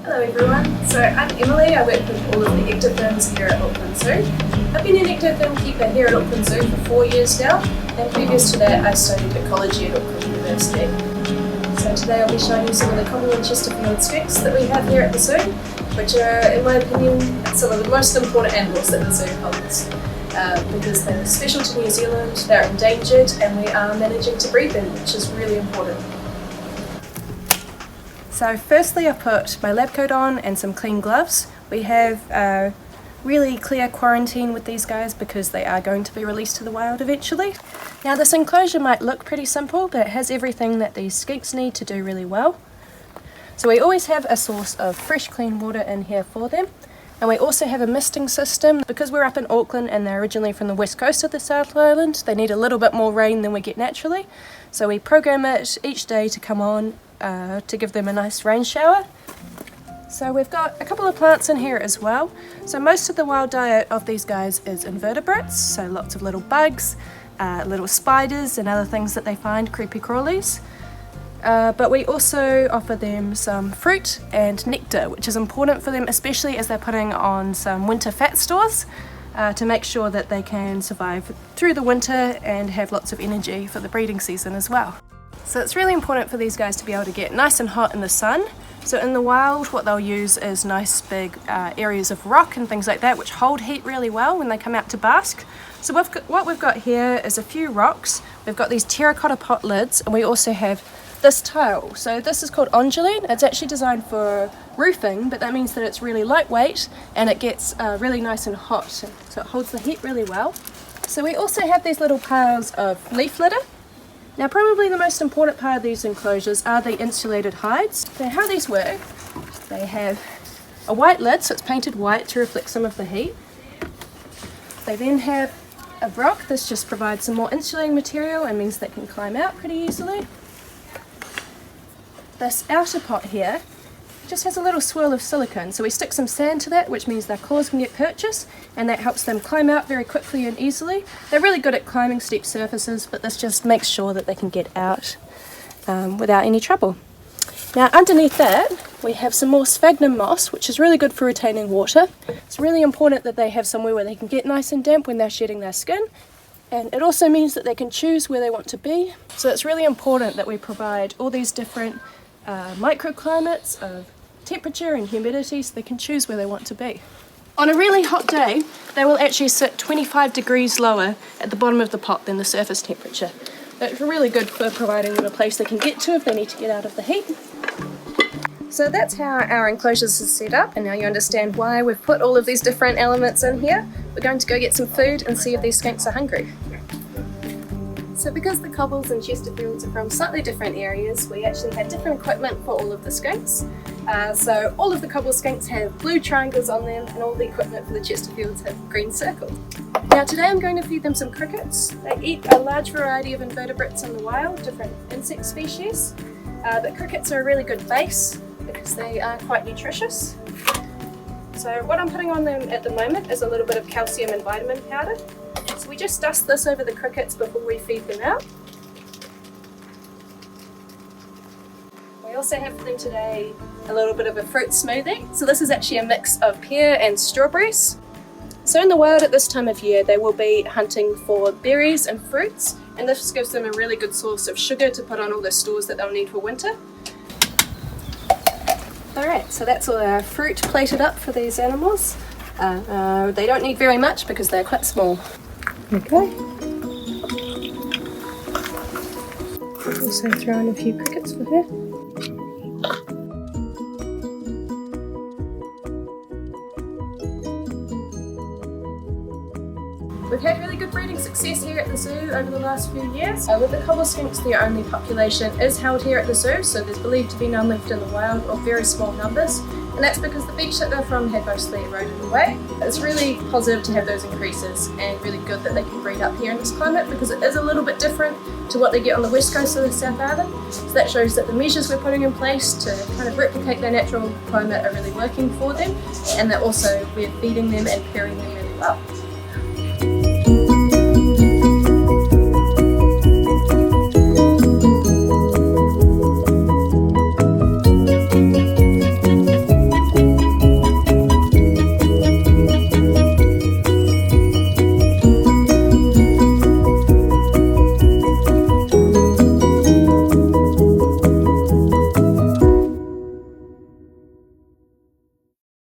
Hello everyone, so I'm Emily. I work with all of the ectotherms here at Auckland Zoo. I've been an ectotherm keeper here at Auckland Zoo for 4 years now, and previous to that I studied ecology at Auckland University. So today I'll be showing you some of the cobble and Chesterfield skinks that we have here at the zoo, which are, in my opinion, some of the most important animals that the zoo holds. Because they're special to New Zealand, they're endangered, and we are managing to breed them, which is really important. So firstly I put my lab coat on and some clean gloves. We have a really clear quarantine with these guys because they are going to be released to the wild eventually. Now this enclosure might look pretty simple, but it has everything that these skinks need to do really well. So we always have a source of fresh clean water in here for them. And we also have a misting system. Because we're up in Auckland and they're originally from the west coast of the South Island, they need a little bit more rain than we get naturally. So we program it each day to come on to give them a nice rain shower. So we've got a couple of plants in here as well. So most of the wild diet of these guys is invertebrates, so lots of little bugs, little spiders and other things that they find, creepy crawlies. But we also offer them some fruit and nectar, which is important for them, especially as they're putting on some winter fat stores to make sure that they can survive through the winter and have lots of energy for the breeding season as well. So it's really important for these guys to be able to get nice and hot in the sun. So in the wild what they'll use is nice big areas of rock and things like that which hold heat really well when they come out to bask. So what we've got here is a few rocks. We've got these terracotta pot lids, and we also have this tile. So this is called onduline. It's actually designed for roofing, but that means that it's really lightweight and it gets really nice and hot, so it holds the heat really well. So we also have these little piles of leaf litter. Now probably the most important part of these enclosures are the insulated hides. So how these work, they have a white lid, so it's painted white to reflect some of the heat. They then have a rock. This just provides some more insulating material and means they can climb out pretty easily. This outer pot here just has a little swirl of silicone, so we stick some sand to that, which means their claws can get purchased, and that helps them climb out very quickly and easily. They're really good at climbing steep surfaces, but this just makes sure that they can get out without any trouble. Now underneath that we have some more sphagnum moss, which is really good for retaining water. It's really important that they have somewhere where they can get nice and damp when they're shedding their skin. And it also means that they can choose where they want to be. So it's really important that we provide all these different microclimates of temperature and humidity so they can choose where they want to be. On a really hot day, they will actually sit 25 degrees lower at the bottom of the pot than the surface temperature. That's really good for providing them a place they can get to if they need to get out of the heat. So that's how our enclosures are set up, and now you understand why we've put all of these different elements in here. We're going to go get some food and see if these skinks are hungry. So because the cobbles and Chesterfields are from slightly different areas, we actually had different equipment for all of the skinks. So all of the cobble skinks have blue triangles on them, and all the equipment for the Chesterfields have green circles. Now today I'm going to feed them some crickets. They eat a large variety of invertebrates in the wild, different insect species. But crickets are a really good base because they are quite nutritious. So what I'm putting on them at the moment is a little bit of calcium and vitamin powder. So we just dust this over the crickets before we feed them out. We also have for them today a little bit of a fruit smoothie. So this is actually a mix of pear and strawberries. So in the wild at this time of year they will be hunting for berries and fruits, and this gives them a really good source of sugar to put on all the stores that they'll need for winter. Alright, so that's all our fruit plated up for these animals. They don't need very much because they're quite small. Okay. Also throw in a few crickets for her. We've had really good breeding success here at the zoo over the last few years. With the cobble skinks, their only population is held here at the zoo, so there's believed to be none left in the wild, or very small numbers. And that's because the beach that they're from had mostly eroded away. It's really positive to have those increases, and really good that they can breed up here in this climate because it is a little bit different to what they get on the west coast of the South Island. So that shows that the measures we're putting in place to kind of replicate their natural climate are really working for them, and that also we're feeding them and pairing them really well.